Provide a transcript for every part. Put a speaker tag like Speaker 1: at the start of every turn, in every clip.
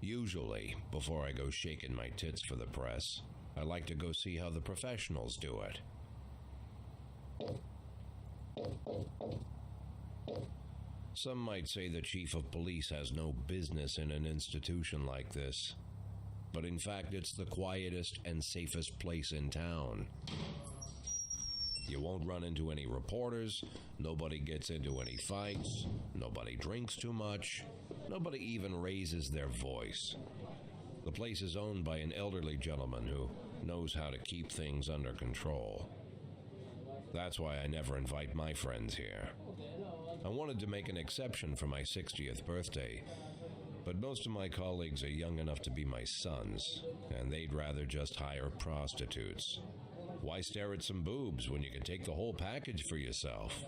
Speaker 1: Usually, before I go shaking my tits for the press, I like to go see how the professionals do it. Some might say the chief of police has no business in an institution like this, but in fact it's the quietest and safest place in town. You won't run into any reporters, nobody gets into any fights, nobody drinks too much, nobody even raises their voice. The place is owned by an elderly gentleman who knows how to keep things under control. That's why I never invite my friends here. I wanted to make an exception for my 60th birthday, but most of my colleagues are young enough to be my sons, and they'd rather just hire prostitutes. Why stare at some boobs when you can take the whole package for yourself?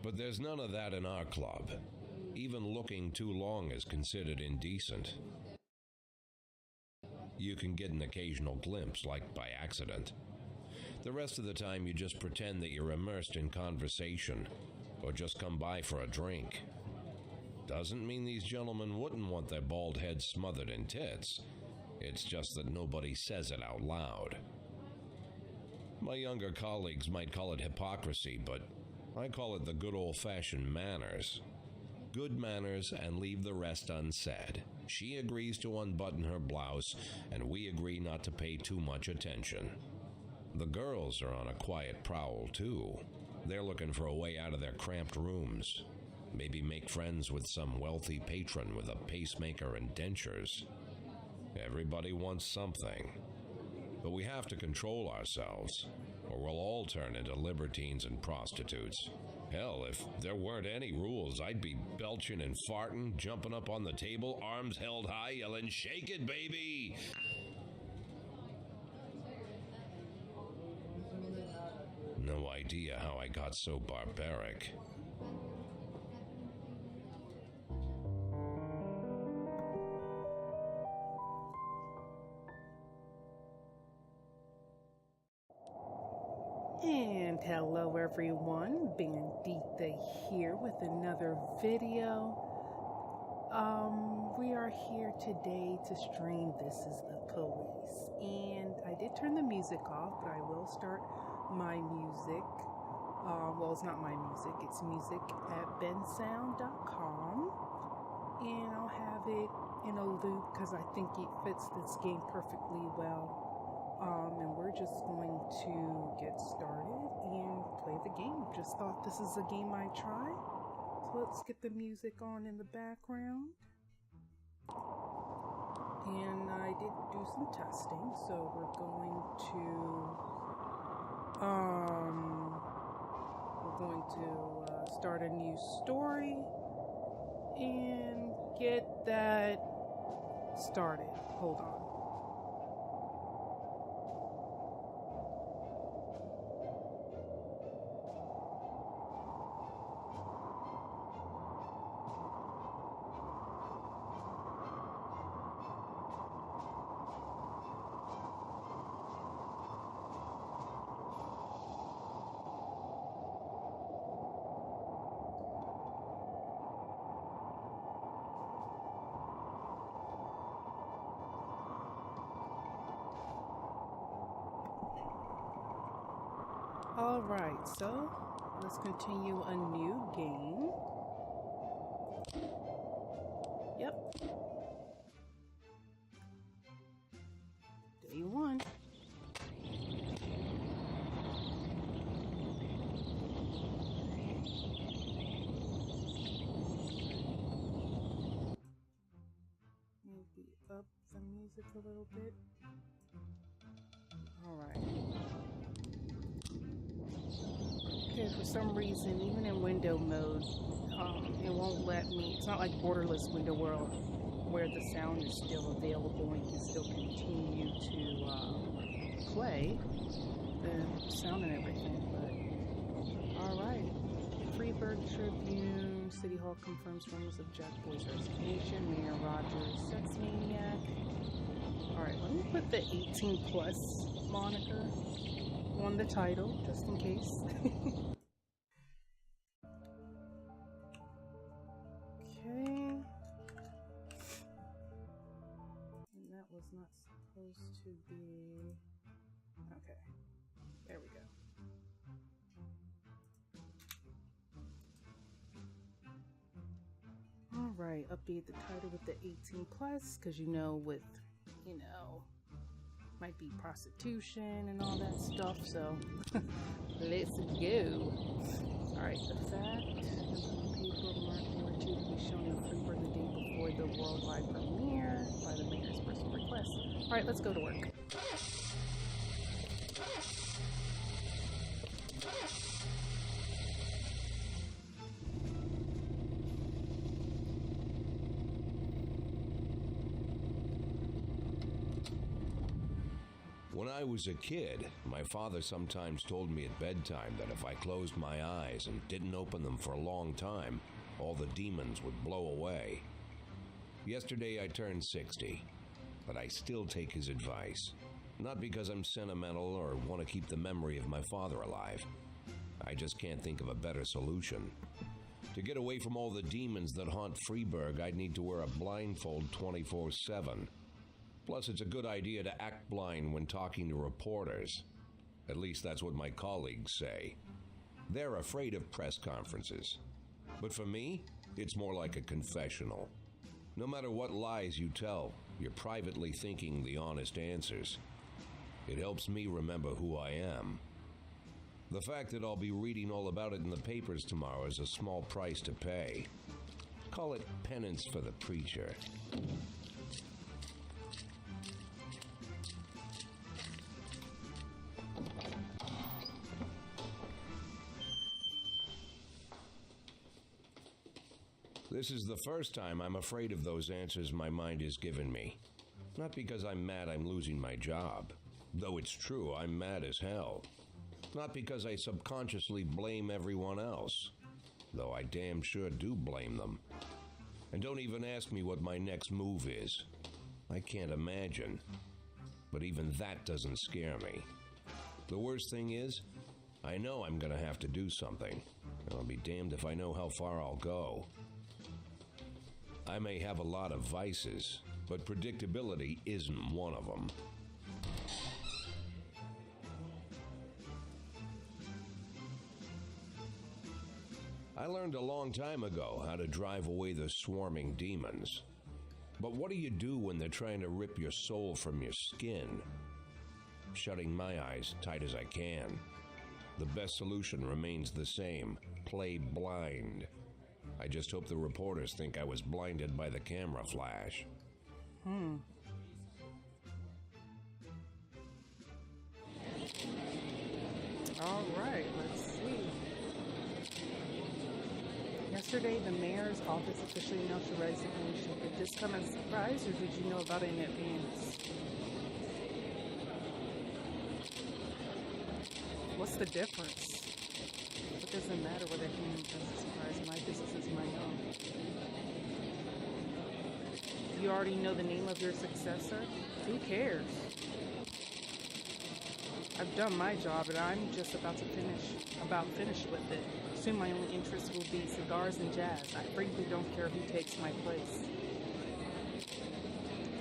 Speaker 1: But there's none of that in our club. Even looking too long is considered indecent. You can get an occasional glimpse, like by accident. The rest of the time you just pretend that you're immersed in conversation, or just come by for a drink. Doesn't mean these gentlemen wouldn't want their bald heads smothered in tits. It's just that nobody says it out loud. My younger colleagues might call it hypocrisy, but I call it the good old-fashioned manners. Good manners and leave the rest unsaid. She agrees to unbutton her blouse, and we agree not to pay too much attention. The girls are on a quiet prowl, too. They're looking for a way out of their cramped rooms. Maybe make friends with some wealthy patron with a pacemaker and dentures. Everybody wants something. But we have to control ourselves, or we'll all turn into libertines and prostitutes. Hell, if there weren't any rules, I'd be belching and farting, jumping up on the table, arms held high, yelling, "Shake it, baby!" No idea how I got so barbaric.
Speaker 2: And hello everyone, Bandita here with another video. We are here today to stream This Is the Police, and I did turn the music off, but I will start my music. Well, it's not my music, it's music at bensound.com, and I'll have it in a loop because I think it fits this game perfectly well. And we're just going to get started and play the game. Just thought this is a game I'd try. So let's get the music on in the background. And I did do some testing, so we're going to start a new story and get that started. Hold on. Alright, so let's continue a new game. Yep. Day one. Maybe up the music a little bit. Alright. Okay, for some reason, even in window mode, it won't let me. It's not like borderless window world where the sound is still available and you can still continue to play the sound and everything. But alright. Freeburg Tribune, City Hall confirms rumors of Jack Boy's resignation, Mayor Rogers, sex maniac. Alright, let me put the 18 plus moniker on the title, just in case. Okay. was not supposed to be... Okay, there we go. All right, update the title with the 18 plus, because might be prostitution and all that stuff, so let's go. All right, the fact the paper marking were to be shown in paper the day before the worldwide premiere by the mayor's personal request. All right, let's go to work.
Speaker 1: When I was a kid, my father sometimes told me at bedtime that if I closed my eyes and didn't open them for a long time, all the demons would blow away. Yesterday I turned 60, but I still take his advice. Not because I'm sentimental or want to keep the memory of my father alive. I just can't think of a better solution. To get away from all the demons that haunt Freeburg, I'd need to wear a blindfold 24/7. Plus, it's a good idea to act blind when talking to reporters. At least that's what my colleagues say. They're afraid of press conferences. But for me, it's more like a confessional. No matter what lies you tell, you're privately thinking the honest answers. It helps me remember who I am. The fact that I'll be reading all about it in the papers tomorrow is a small price to pay. Call it penance for the preacher. This is the first time I'm afraid of those answers my mind has given me. Not because I'm mad I'm losing my job. Though it's true, I'm mad as hell. Not because I subconsciously blame everyone else. Though I damn sure do blame them. And don't even ask me what my next move is. I can't imagine. But even that doesn't scare me. The worst thing is, I know I'm gonna have to do something. I'll be damned if I know how far I'll go. I may have a lot of vices, but predictability isn't one of them. I learned a long time ago how to drive away the swarming demons. But what do you do when they're trying to rip your soul from your skin? Shutting my eyes tight as I can. The best solution remains the same: play blind. I just hope the reporters think I was blinded by the camera flash.
Speaker 2: All right, let's see. Yesterday, the mayor's office officially announced your resignation. Did this come as a surprise, or did you know about it in advance? What's the difference? It doesn't matter whether it came as a surprise. My business is my own. You already know the name of your successor? Who cares? I've done my job and I'm just about finished with it. Soon my only interest will be cigars and jazz. I frankly don't care who takes my place.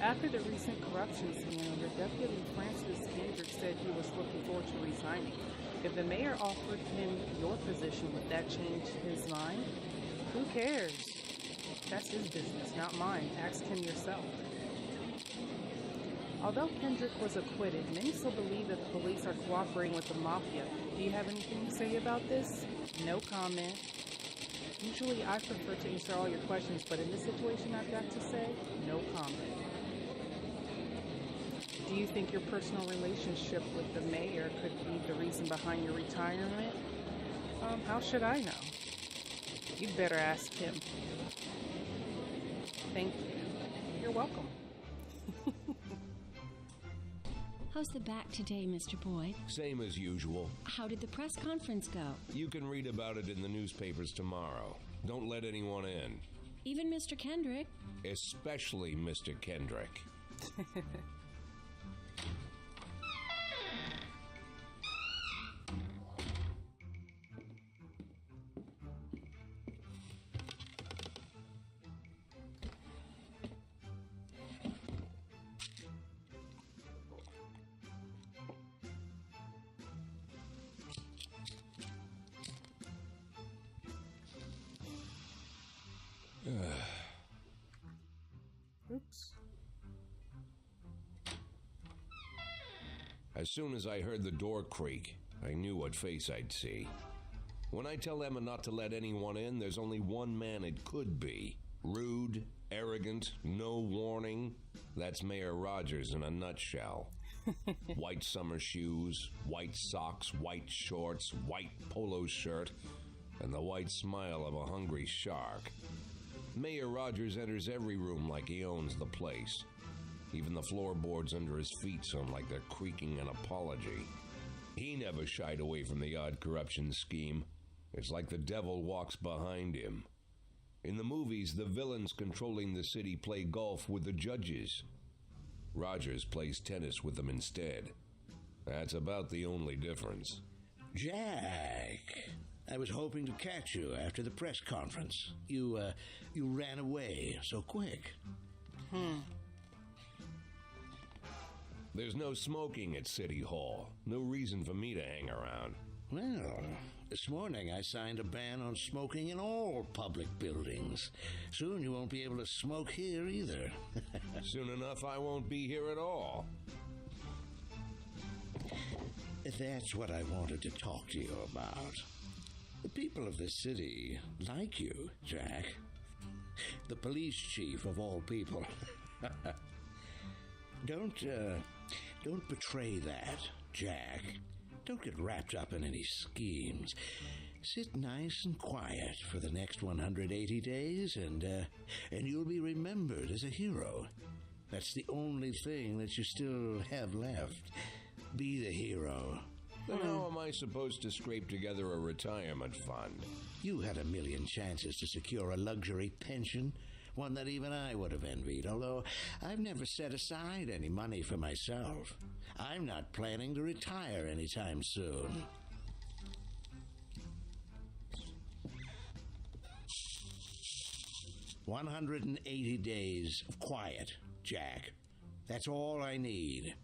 Speaker 2: After the recent corruption scandal, the deputy Francis Kendrick said he was looking forward to resigning. If the mayor offered him your position, would that change his mind? Who cares? That's his business, not mine. Ask him yourself. Although Kendrick was acquitted, many still believe that the police are cooperating with the mafia. Do you have anything to say about this? No comment. Usually I prefer to answer all your questions, but in this situation I've got to say, no comment. Do you think your personal relationship with the mayor could be the reason behind your retirement? How should I know? You'd better ask him. Thank you. You're welcome.
Speaker 3: How's the back today, Mr. Boyd?
Speaker 1: Same as usual.
Speaker 3: How did the press conference go?
Speaker 1: You can read about it in the newspapers tomorrow. Don't let anyone in.
Speaker 3: Even Mr. Kendrick?
Speaker 1: Especially Mr. Kendrick.
Speaker 2: Oops.
Speaker 1: As soon as I heard the door creak, I knew what face I'd see. When I tell Emma not to let anyone in, there's only one man it could be. Rude, arrogant, no warning. That's Mayor Rogers in a nutshell. White summer shoes, white socks, white shorts, white polo shirt, and the white smile of a hungry shark. Mayor Rogers enters every room like he owns the place. Even the floorboards under his feet sound like they're creaking an apology. He never shied away from the odd corruption scheme. It's like the devil walks behind him. In the movies, the villains controlling the city play golf with the judges. Rogers plays tennis with them instead. That's about the only difference.
Speaker 4: Jack, I was hoping to catch you after the press conference. You ran away so quick.
Speaker 1: There's no smoking at City Hall. No reason for me to hang around.
Speaker 4: Well, this morning I signed a ban on smoking in all public buildings. Soon you won't be able to smoke here either.
Speaker 1: Soon enough, I won't be here at all.
Speaker 4: That's what I wanted to talk to you about. The people of the city like you, Jack. The police chief of all people. Don't betray that, Jack. Don't get wrapped up in any schemes. Sit nice and quiet for the next 180 days, and you'll be remembered as a hero. That's the only thing that you still have left. Be the hero.
Speaker 1: Then how am I supposed to scrape together a retirement fund?
Speaker 4: You had a million chances to secure a luxury pension, one that even I would have envied, although I've never set aside any money for myself. I'm not planning to retire anytime soon. "180 days of quiet, Jack. That's all I need.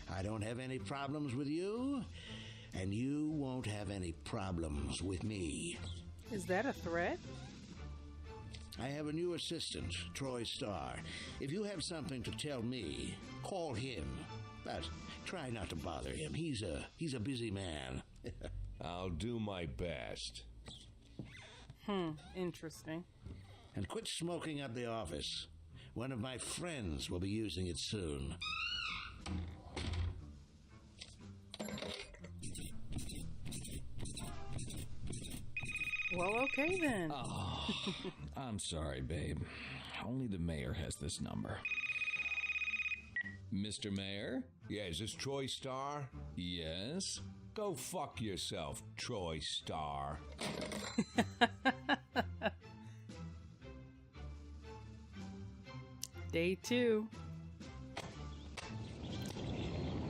Speaker 4: I don't have any problems with you, and you won't have any problems with me."
Speaker 2: Is that a threat?
Speaker 4: I have a new assistant, Troy Starr. If you have something to tell me, call him. But try not to bother him. He's a busy man.
Speaker 1: I'll do my best.
Speaker 2: Interesting.
Speaker 4: And quit smoking at the office. One of my friends will be using it soon.
Speaker 2: Well, okay then.
Speaker 5: Oh, I'm sorry, babe. Only the mayor has this number. Mr. Mayor?
Speaker 1: Yeah, is this Troy Starr?
Speaker 5: Yes?
Speaker 1: Go fuck yourself, Troy Starr.
Speaker 2: Day 2.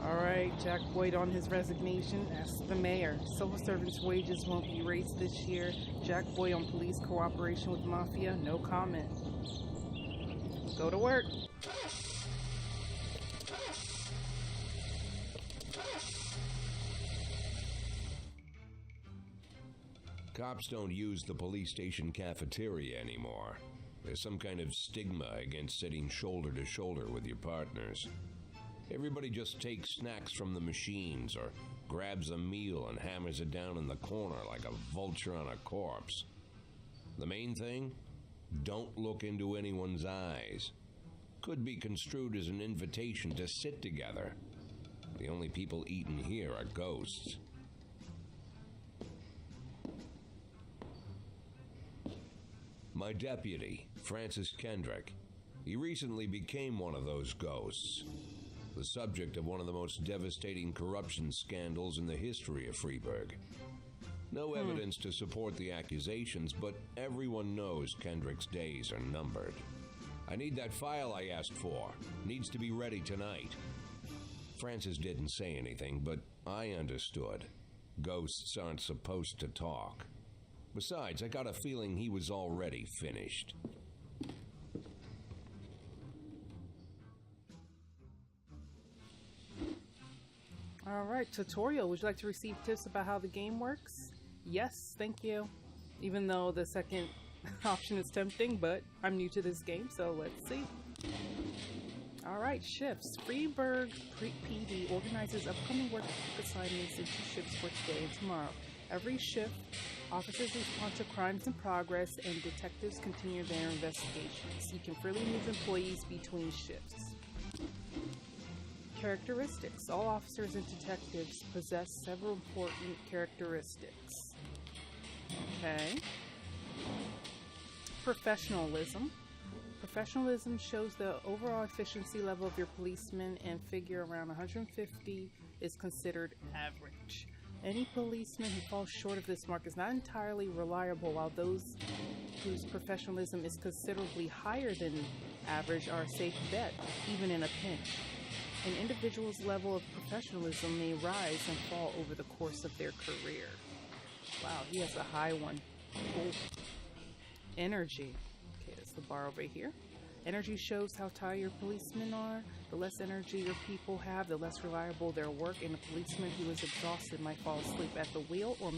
Speaker 2: All right, Jack Boyd on his resignation as the mayor. Civil servants' wages won't be raised this year. Jack Boyd on police cooperation with mafia. No comment. Go to work.
Speaker 1: Cops don't use the police station cafeteria anymore. There's some kind of stigma against sitting shoulder to shoulder with your partners. Everybody just takes snacks from the machines or grabs a meal and hammers it down in the corner like a vulture on a corpse. The main thing? Don't look into anyone's eyes. Could be construed as an invitation to sit together. The only people eating here are ghosts. My deputy, Francis Kendrick, he recently became one of those ghosts. The subject of one of the most devastating corruption scandals in the history of Freeburg. No evidence to support the accusations, but everyone knows Kendrick's days are numbered. I need that file I asked for. Needs to be ready tonight. Francis didn't say anything, but I understood. Ghosts aren't supposed to talk. Besides, I got a feeling he was already finished.
Speaker 2: All right, tutorial. Would you like to receive tips about how the game works? Yes, thank you. Even though the second Option is tempting, but I'm new to this game, so let's see. Alright, shifts. Freeburg PD organizes upcoming work assignments into shifts for today and tomorrow. Every shift, officers respond to crimes in progress and detectives continue their investigations. You can freely move employees between shifts. Characteristics. All officers and detectives possess several important characteristics. Okay. Professionalism. Professionalism shows the overall efficiency level of your policemen, and figure around 150 is considered average. Any policeman who falls short of this mark is not entirely reliable, while those whose professionalism is considerably higher than average are a safe bet, even in a pinch. An individual's level of professionalism may rise and fall over the course of their career. Wow, he has a high one. Cool. Energy. Okay, that's the bar over here. Energy shows how tired your policemen are. The less energy your people have, the less reliable their work, and a policeman who is exhausted might fall asleep at the wheel or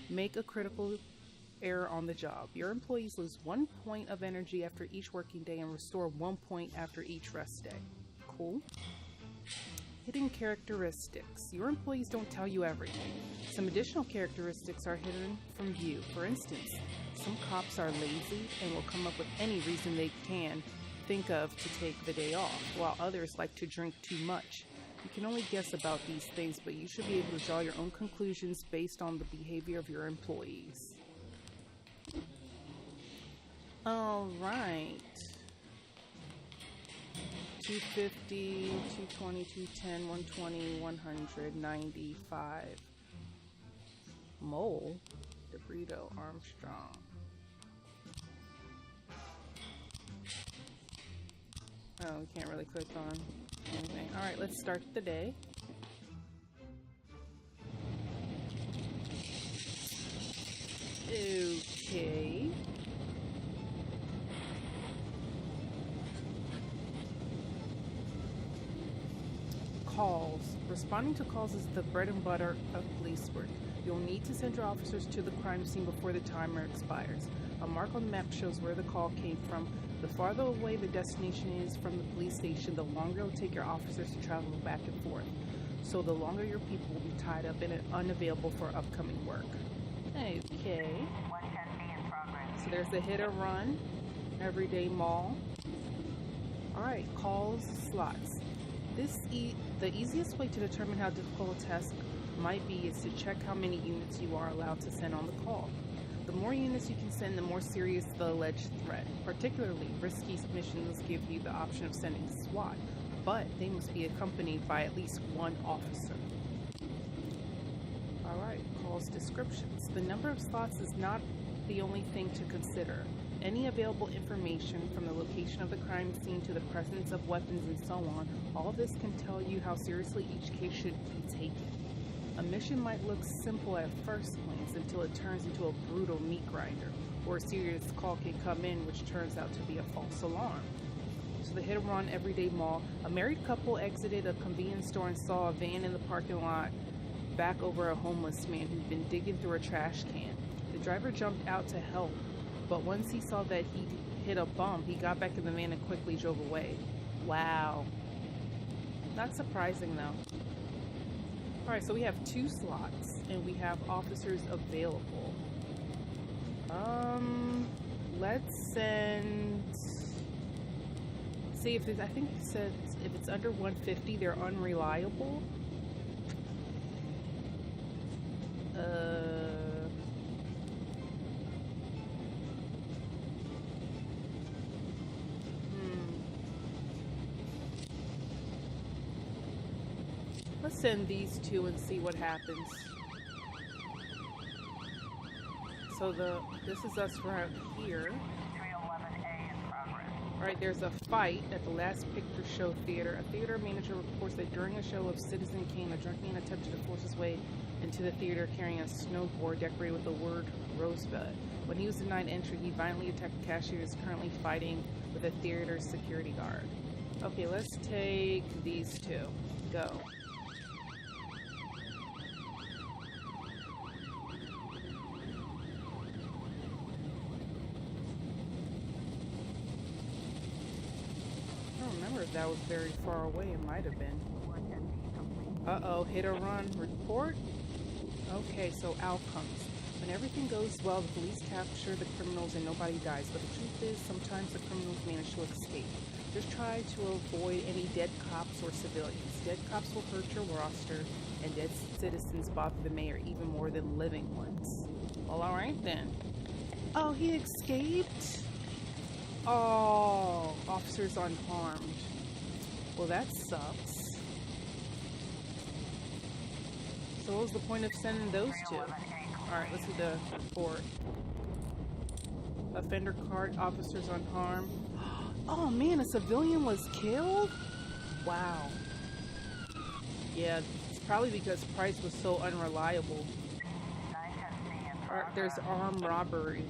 Speaker 2: make a critical error on the job. Your employees lose 1 point of energy after each working day and restore 1 point after each rest day. Cool. Hidden characteristics. Your employees don't tell you everything. Some additional characteristics are hidden from view. For instance, some cops are lazy and will come up with any reason they can think of to take the day off, while others like to drink too much. You can only guess about these things, but you should be able to draw your own conclusions based on the behavior of your employees. Alright. 250, 220, 210, 120, 100, 95. Mole. DeBrito Armstrong. Oh, we can't really click on anything. Alright, let's start the day. Okay. Calls. Responding to calls is the bread and butter of police work. You'll need to send your officers to the crime scene before the timer expires. A mark on the map shows where the call came from. The farther away the destination is from the police station, the longer it'll take your officers to travel back and forth. So the longer your people will be tied up and unavailable for upcoming work. Okay. So there's the hit or run, everyday mall. Alright, calls, slots. The easiest way to determine how difficult a task might be is to check how many units you are allowed to send on the call. The more units you can send, the more serious the alleged threat. Particularly risky missions give you the option of sending SWAT, but they must be accompanied by at least one officer. Alright, calls descriptions. The number of slots is not the only thing to consider. Any available information, from the location of the crime scene to the presence of weapons and so on, all of this can tell you how seriously each case should be taken. A mission might look simple at first glance until it turns into a brutal meat grinder, or a serious call can come in which turns out to be a false alarm. So the hit and run everyday mall. A married couple exited a convenience store and saw a van in the parking lot back over a homeless man who'd been digging through a trash can. The driver jumped out to help, but once he saw that he'd hit a bump, he got back in the van and quickly drove away. Wow. Not surprising though. Alright, so we have 2 slots, and we have officers available. Let's send... See, if there's, I think it says if it's under 150, they're unreliable. Let's send these 2 and see what happens. So this is us right here.
Speaker 6: 311A in progress.
Speaker 2: Alright, there's a fight at the Last Picture Show Theater. A theater manager reports that during a show of Citizen Kane, a drunk man attempted to force his way into the theater carrying a snowboard decorated with the word Rosebud. When he was denied entry, he violently attacked the cashier who is currently fighting with a theater security guard. Okay, let's take these 2. Go. remember if that was very far away. It might have been. Uh-oh, hit or run report? Okay, so outcomes. When everything goes well, the police capture the criminals and nobody dies. But the truth is, sometimes the criminals manage to escape. Just try to avoid any dead cops or civilians. Dead cops will hurt your roster, and dead citizens bother the mayor even more than living ones. Well, alright then. Oh, he escaped? Oh, officers unharmed. Well, that sucks. So what was the point of sending those two? Alright, let's see the report. Offender card, officers unharmed. Oh man, a civilian was killed? Wow. Yeah, it's probably because Price was so unreliable. There's armed robbery.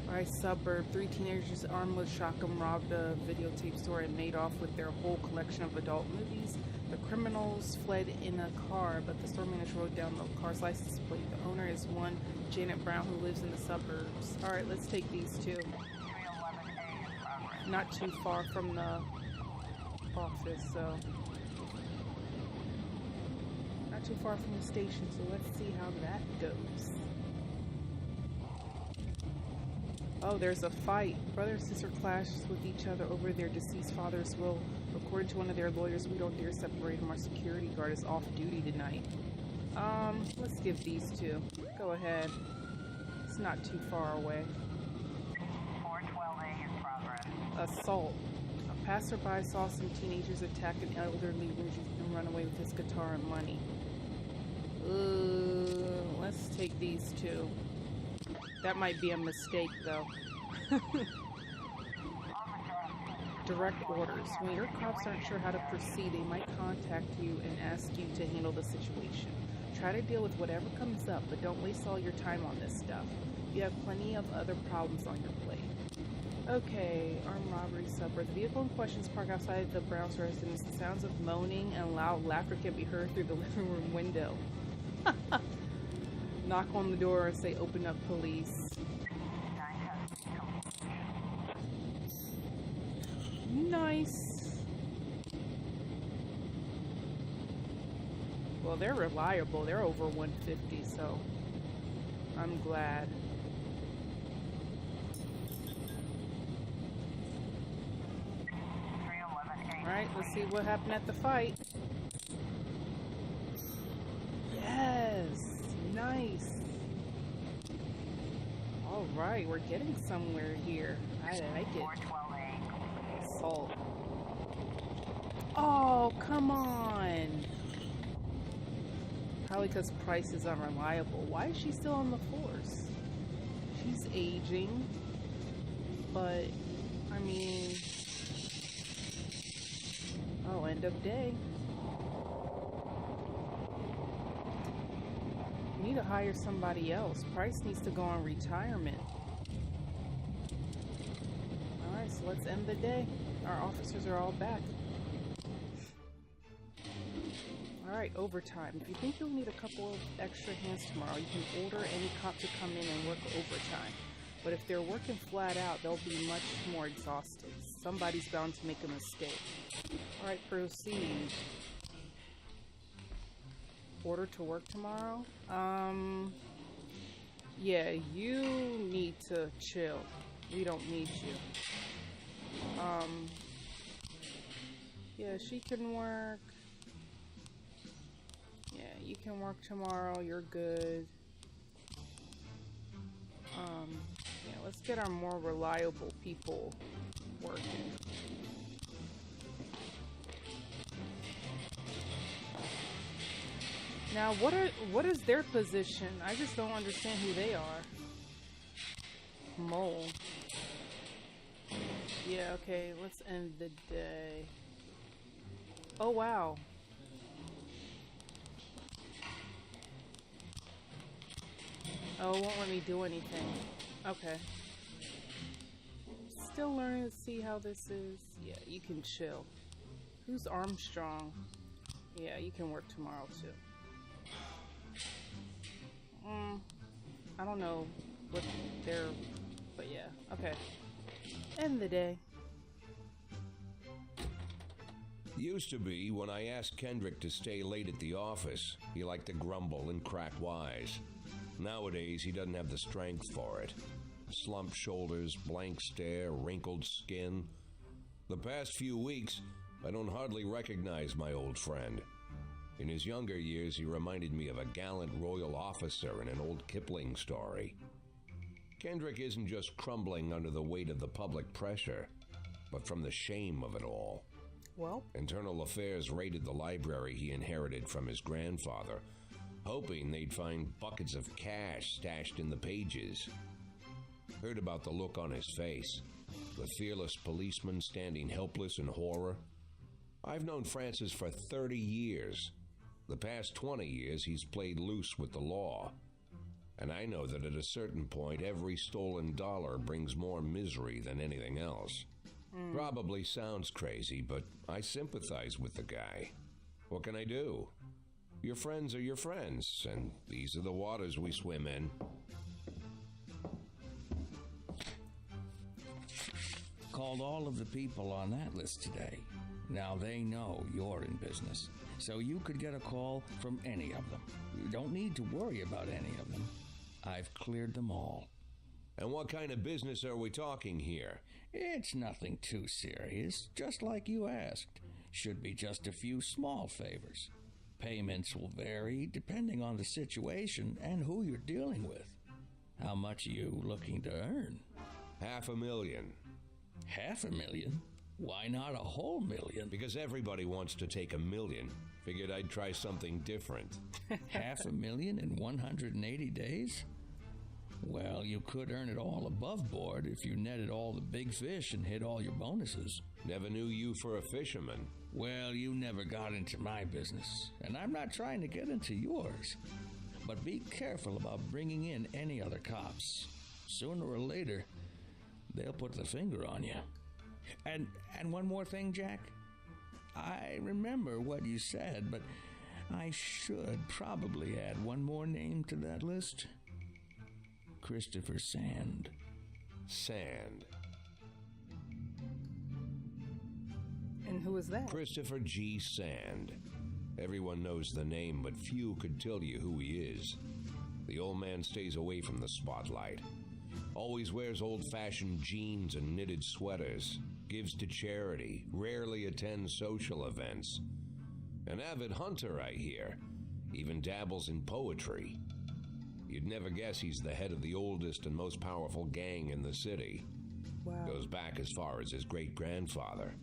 Speaker 2: Rice suburb, 3 teenagers armed with shotgun robbed a videotape store and made off with their whole collection of adult movies. The criminals fled in a car, but the store manager wrote down the car's license plate. The owner is one Janet Brown who lives in the suburbs. Alright, let's take these two. Not too far from the office, so not too far from the station, so let's see how that goes. Oh, there's a fight. Brother and sister clashes with each other over their deceased father's will. According to one of their lawyers, we don't dare separate them. Our security guard is off duty tonight. Let's give these two. Go ahead. It's not too far away.
Speaker 6: 412A in progress.
Speaker 2: Assault. A passerby saw some teenagers attack an elderly and run away with his guitar and money. Let's take these two. That might be a mistake, though. Direct orders. When your cops aren't sure how to proceed, they might contact you and ask you to handle the situation. Try to deal with whatever comes up, but don't waste all your time on this stuff. You have plenty of other problems on your plate. Okay, armed robbery suburb. The vehicle in question is parked outside the Browns residence. The sounds of moaning and loud laughter can be heard through the living room window. Knock on the door and say, "Open up, police." Nice. Well, they're reliable. They're over 150, so I'm glad. Alright, let's see what happened at the fight. Yes! Nice! Alright, we're getting somewhere here. I like it. Assault. Oh, come on! Probably because Price is unreliable. Why is she still on the force? She's aging. But, I mean... Oh, end of day. We need to hire somebody else. Price needs to go on retirement. Alright, so let's end the day. Our officers are all back. Alright, overtime. If you think you'll need a couple of extra hands tomorrow, you can order any cop to come in and work overtime. But if they're working flat out, they'll be much more exhausted. Somebody's bound to make a mistake. Alright, proceed. Order to work tomorrow? Yeah, you need to chill. We don't need you. Yeah, she can work. Yeah, you can work tomorrow. You're good. Yeah, let's get our more reliable people working. Now, what is their position? I just don't understand who they are. Mole. Yeah, okay, let's end the day. Oh, wow. Oh, it won't let me do anything. Okay. Still learning to see how this is. Yeah, you can chill. Who's Armstrong? Yeah, you can work tomorrow, too. I don't know what they're... But yeah, okay. End the day.
Speaker 1: Used to be when I asked Kendrick to stay late at the office, he liked to grumble and crack wise. Nowadays, he doesn't have the strength for it. Slumped shoulders, blank stare, wrinkled skin. The past few weeks, I don't hardly recognize my old friend. In his younger years, he reminded me of a gallant royal officer in an old Kipling story. Kendrick isn't just crumbling under the weight of the public pressure, but from the shame of it all.
Speaker 2: Well,
Speaker 1: Internal Affairs raided the library he inherited from his grandfather, hoping they'd find buckets of cash stashed in the pages. Heard about the look on his face, the fearless policeman standing helpless in horror. I've known Francis for 30 years. The past 20 years, he's played loose with the law. And I know that at a certain point, every stolen dollar brings more misery than anything else. Probably sounds crazy, but I sympathize with the guy. What can I do? Your friends are your friends, and these are the waters we swim in.
Speaker 5: Called all of the people on that list today. Now they know you're in business, so you could get a call from any of them. You don't need to worry about any of them. I've cleared them all.
Speaker 1: And what kind of business are we talking here?
Speaker 5: It's nothing too serious, just like you asked. Should be just a few small favors. Payments will vary depending on the situation and who you're dealing with. How much are you looking to earn?
Speaker 1: $500,000.
Speaker 5: $500,000? Why not a whole million?
Speaker 1: Because everybody wants to take $1 million. Figured I'd try something different.
Speaker 5: $500,000 in 180 days? Well, you could earn it all above board if you netted all the big fish and hit all your bonuses.
Speaker 1: Never knew you for a fisherman.
Speaker 5: Well, you never got into my business, and I'm not trying to get into yours. But be careful about bringing in any other cops. Sooner or later, they'll put the finger on you. And one more thing, Jack. I remember what you said, but I should probably add one more name to that list. Christopher Sand.
Speaker 1: Sand.
Speaker 2: and who is that?
Speaker 1: Christopher G. Sand. Everyone knows the name, but few could tell you who he is. The old man stays away from the spotlight. Always wears old-fashioned jeans and knitted sweaters. Gives to charity. Rarely attends social events. An avid hunter, I hear. Even dabbles in poetry. You'd never guess he's the head of the oldest and most powerful gang in the city.
Speaker 2: Wow.
Speaker 1: Goes back as far as his great-grandfather.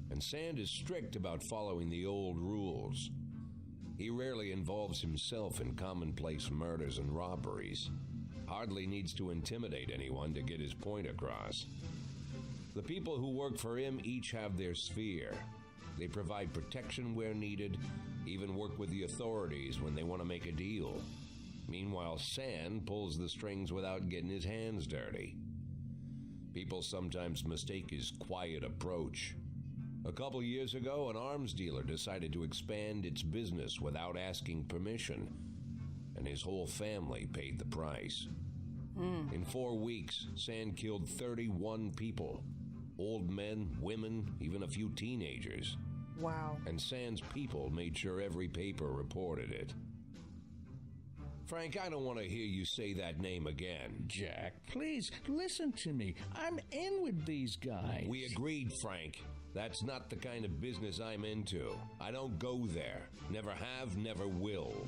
Speaker 1: And Sand is strict about following the old rules. He rarely involves himself in commonplace murders and robberies. Hardly needs to intimidate anyone to get his point across. The people who work for him each have their sphere. They provide protection where needed, even work with the authorities when they want to make a deal. Meanwhile, Sand pulls the strings without getting his hands dirty. People sometimes mistake his quiet approach. A couple years ago, an arms dealer decided to expand its business without asking permission, and his whole family paid the price. In 4 weeks, Sand killed 31 people. Old men, women, even a few teenagers.
Speaker 2: Wow.
Speaker 1: And Sand's people made sure every paper reported it. Frank, I don't want to hear you say that name again.
Speaker 5: Jack, please, listen to me. I'm in with these guys.
Speaker 1: We agreed, Frank. That's not the kind of business I'm into. I don't go there. Never have, never will.